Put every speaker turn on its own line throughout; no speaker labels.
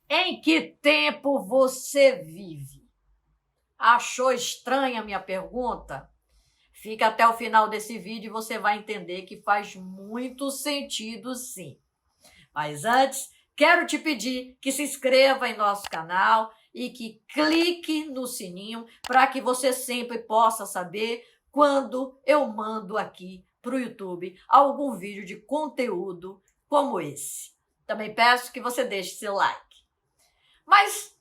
Em que tempo você vive? Achou estranha a minha pergunta? Fica até o final desse vídeo e você vai entender que faz muito sentido, sim. Mas antes, quero te pedir que se inscreva em nosso canal e que clique no sininho para que você sempre possa saber quando eu mando aqui para o YouTube algum vídeo de conteúdo como esse. Também peço que você deixe seu like. Mas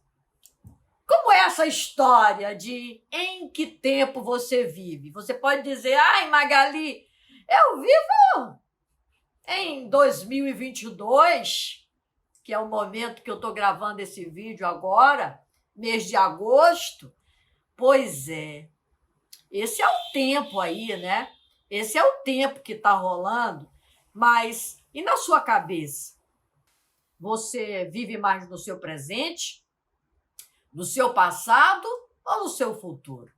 como é essa história de em que tempo você vive? Você pode dizer, ai Magali, eu vivo em 2022, que é o momento que eu estou gravando esse vídeo agora, mês de agosto. Pois é, esse é o tempo aí, né? Esse é o tempo que está rolando, mas e na sua cabeça? Você vive mais no seu presente, no seu passado ou no seu futuro?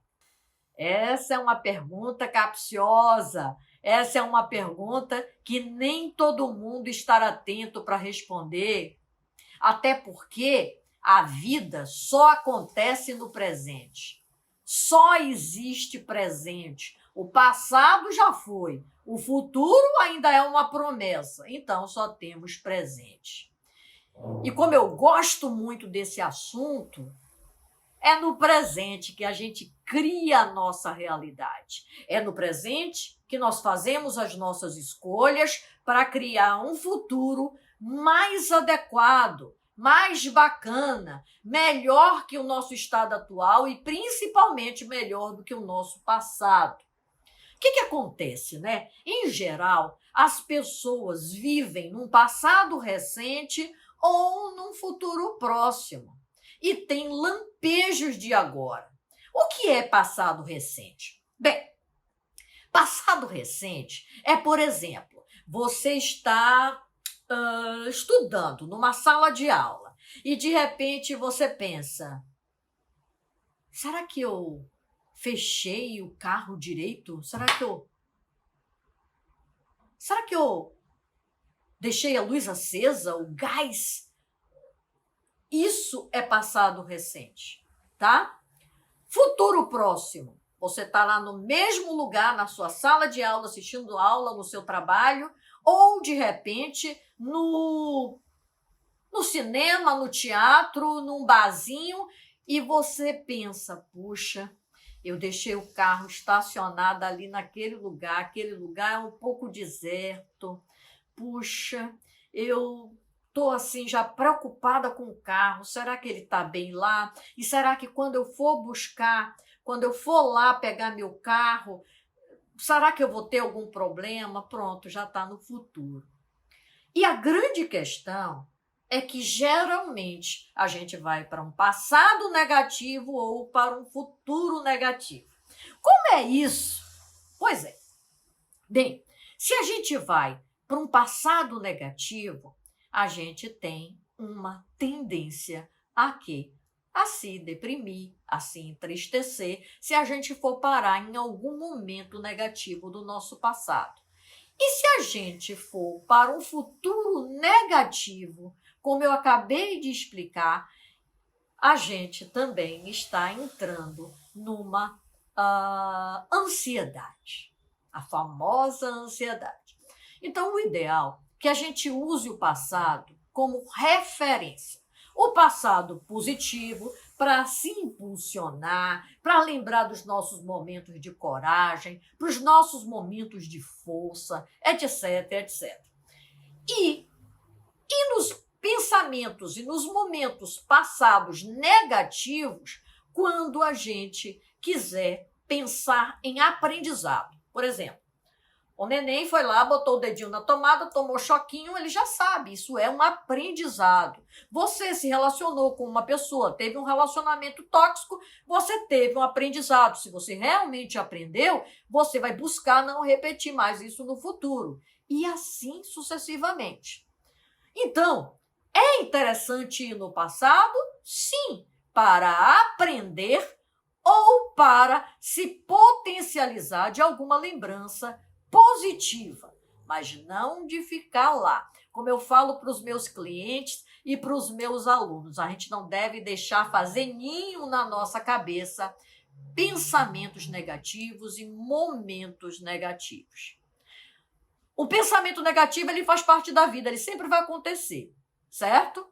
Essa é uma pergunta capciosa. Essa é uma pergunta que nem todo mundo estará atento para responder, até porque a vida só acontece no presente. Só existe presente. O passado já foi. O futuro ainda é uma promessa. Então, só temos presente. E como eu gosto muito desse assunto, é no presente que a gente cria a nossa realidade. É no presente que nós fazemos as nossas escolhas para criar um futuro mais adequado, mais bacana, melhor que o nosso estado atual e principalmente melhor do que o nosso passado. O que acontece, né? Em geral, as pessoas vivem num passado recente ou num futuro próximo e tem lampejos de agora. O que é passado recente? Bem, passado recente é, por exemplo, você está estudando numa sala de aula e de repente você pensa, será que eu fechei o carro direito? Será que eu deixei a luz acesa, o gás? Isso é passado recente, tá? Futuro próximo. Você está lá no mesmo lugar, na sua sala de aula, assistindo aula no seu trabalho, ou, de repente, no cinema, no teatro, num barzinho, e você pensa, puxa, eu deixei o carro estacionado ali naquele lugar, aquele lugar é um pouco deserto. Puxa, eu estou assim já preocupada com o carro, será que ele está bem lá? E será que quando eu for buscar, quando eu for lá pegar meu carro, será que eu vou ter algum problema? Pronto, já está no futuro. E a grande questão é que geralmente a gente vai para um passado negativo ou para um futuro negativo. Como é isso? Pois é. Bem, se a gente vai para um passado negativo, a gente tem uma tendência a quê? A se deprimir, a se entristecer, se a gente for parar em algum momento negativo do nosso passado. E se a gente for para um futuro negativo, como eu acabei de explicar, a gente também está entrando numa ansiedade, a famosa ansiedade. Então, o ideal é que a gente use o passado como referência. O passado positivo para se impulsionar, para lembrar dos nossos momentos de coragem, para os nossos momentos de força, etc, etc. E nos pensamentos e nos momentos passados negativos, quando a gente quiser pensar em aprendizado. Por exemplo, o neném foi lá, botou o dedinho na tomada, tomou choquinho, ele já sabe, isso é um aprendizado. Você se relacionou com uma pessoa, teve um relacionamento tóxico, você teve um aprendizado. Se você realmente aprendeu, você vai buscar não repetir mais isso no futuro. E assim sucessivamente. Então, é interessante ir no passado? Sim, para aprender ou para se potencializar de alguma lembrança positiva, mas não de ficar lá. Como eu falo para os meus clientes, e para os meus alunos. A gente não deve deixar fazer ninho na nossa cabeça pensamentos negativos e momentos negativos. O pensamento negativo, ele faz parte da vida, ele sempre vai acontecer, certo?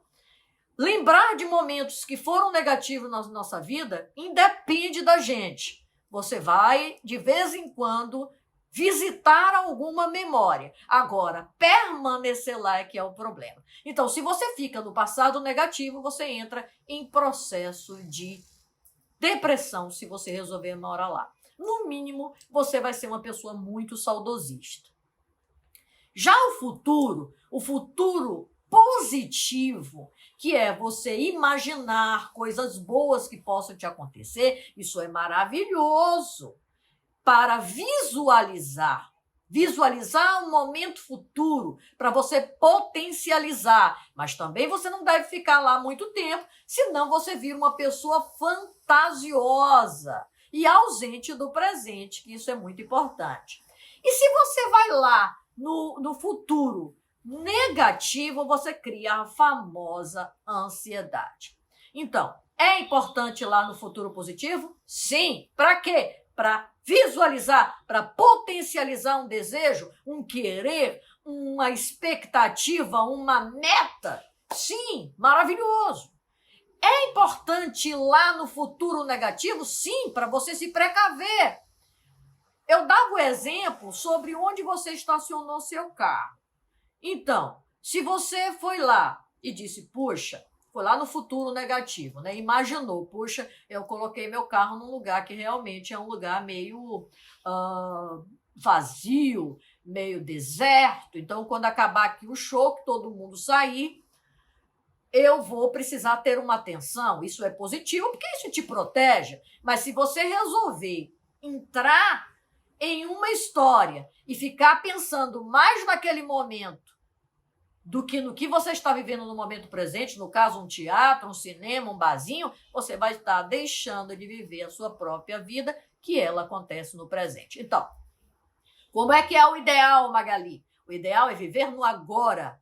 Lembrar de momentos que foram negativos na nossa vida independe da gente. Você vai, de vez em quando, visitar alguma memória. Agora, permanecer lá é que é o problema. Então, se você fica no passado negativo, você entra em processo de depressão se você resolver morar lá. No mínimo, você vai ser uma pessoa muito saudosista. Já o futuro positivo, que é você imaginar coisas boas que possam te acontecer, isso é maravilhoso para visualizar um momento futuro, para você potencializar. Mas também você não deve ficar lá muito tempo, senão você vira uma pessoa fantasiosa e ausente do presente, que isso é muito importante. E se você vai lá no futuro negativo, você cria a famosa ansiedade. Então, é importante lá no futuro positivo? Sim. Para quê? Para visualizar, para potencializar um desejo, um querer, uma expectativa, uma meta. Sim, maravilhoso. É importante ir lá no futuro negativo? Sim, para você se precaver. Eu dava o exemplo sobre onde você estacionou seu carro. Então, se você foi lá e disse, puxa, foi lá no futuro negativo, né? Imaginou, puxa, eu coloquei meu carro num lugar que realmente é um lugar meio vazio, meio deserto. Então, quando acabar aqui o show, que todo mundo sair, eu vou precisar ter uma atenção. Isso é positivo, porque isso te protege. Mas se você resolver entrar em uma história e ficar pensando mais naquele momento do que no que você está vivendo no momento presente, no caso um teatro, um cinema, um barzinho, você vai estar deixando de viver a sua própria vida, que ela acontece no presente. Então, como é que é o ideal, Magali? O ideal é viver no agora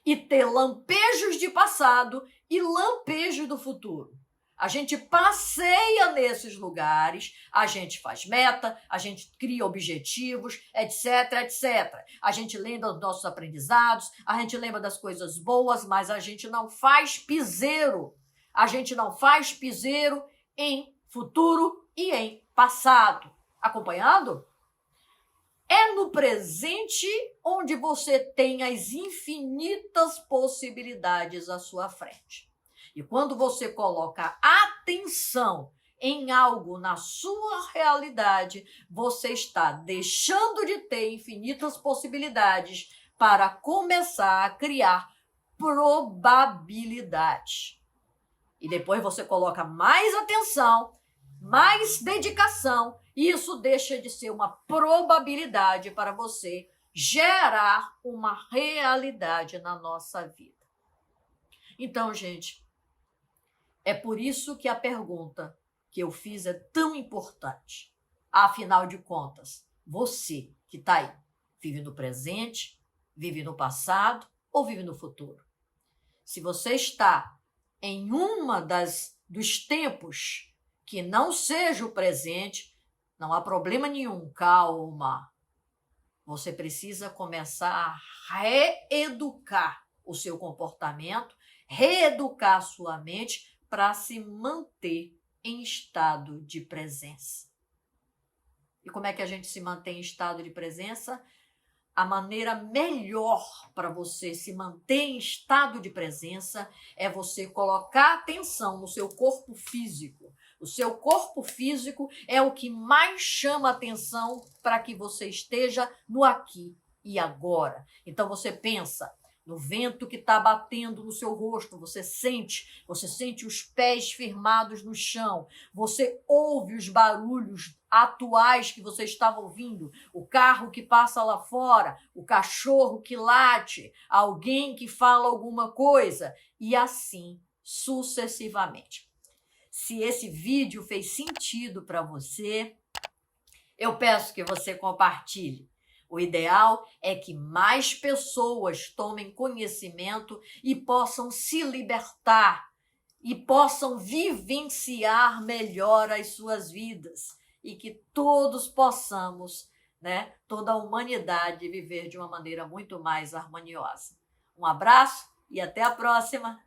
e ter lampejos de passado e lampejos do futuro. A gente passeia nesses lugares, a gente faz meta, a gente cria objetivos, etc, etc. A gente lembra dos nossos aprendizados, a gente lembra das coisas boas, mas a gente não faz piseiro. A gente não faz piseiro em futuro e em passado. Acompanhando? É no presente onde você tem as infinitas possibilidades à sua frente. E quando você coloca atenção em algo na sua realidade, você está deixando de ter infinitas possibilidades para começar a criar probabilidades. E depois você coloca mais atenção, mais dedicação, e isso deixa de ser uma probabilidade para você gerar uma realidade na nossa vida. Então, gente, é por isso que a pergunta que eu fiz é tão importante. Afinal de contas, você que está aí, vive no presente, vive no passado ou vive no futuro? Se você está em uma dos tempos que não seja o presente, não há problema nenhum, calma. Você precisa começar a reeducar o seu comportamento, reeducar a sua mente para se manter em estado de presença. E como é que a gente se mantém em estado de presença? A maneira melhor para você se manter em estado de presença é você colocar atenção no seu corpo físico. O seu corpo físico é o que mais chama atenção para que você esteja no aqui e agora. Então você pensa no vento que está batendo no seu rosto, você sente os pés firmados no chão, você ouve os barulhos atuais que você estava ouvindo, o carro que passa lá fora, o cachorro que late, alguém que fala alguma coisa, e assim sucessivamente. Se esse vídeo fez sentido para você, eu peço que você compartilhe. O ideal é que mais pessoas tomem conhecimento e possam se libertar e possam vivenciar melhor as suas vidas e que todos possamos, né, toda a humanidade viver de uma maneira muito mais harmoniosa. Um abraço e até a próxima!